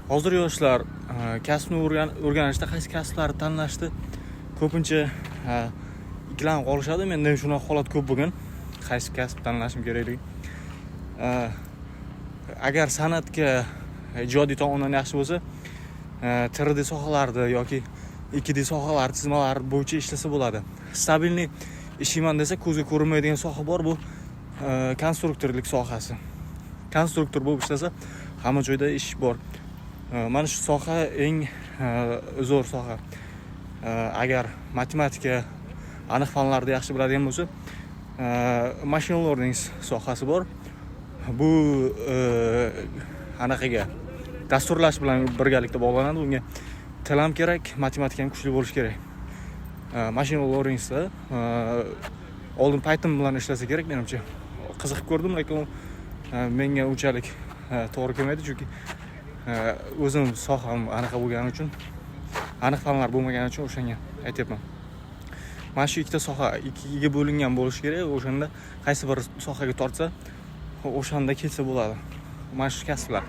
Hozir yoshlar kasbni o'rganishda qaysi kasblarni tanlashdi ko'pincha ikkilanib qolishadi. Menda ham shunaqa holat ko'p bo'lgan. Qaysi kasb tanlashim kerakligi. Agar san'atga ijodiy tomondan yaxshi bo'lsa, 3D sohalarida yoki 2D sohalar chizmalar bo'yicha ishlasa bo'ladi. Stabilniy ishlayman desa, ko'zga ko'rinmaydigan soha bor, bu konstruktorlik sohasi. Konstruktor bo'lib ishlasa, hamma joyda ish bor. Mana shu soha eng zo'r soha. Agar matematika, aniq fanlarda yaxshi biladigan bo'lsa, machine learning sohasi bor. Bu anaqaga dasturlash bilan birgalikda bog'lanadi. Bunga til ham kerak, matematika ham kuchli bo'lish kerak. Machine learningda oldin Python bilan ishlasa kerak menimcha. Qiziqib ko'rdim, lekin menga unchalik to'g'ri kelmaydi, chunki o'zim soham anaqa bo'lgani uchun, aniq fanlar bo'lmagani uchun o'shanga aytyapman. Mana shu ikkita soha ikkiga bo'lingan bo'lishi kerak. O'shanda qaysi bir sohaga tortsa, o'shanda kelsa bo'ladi. Mana shu kasblar.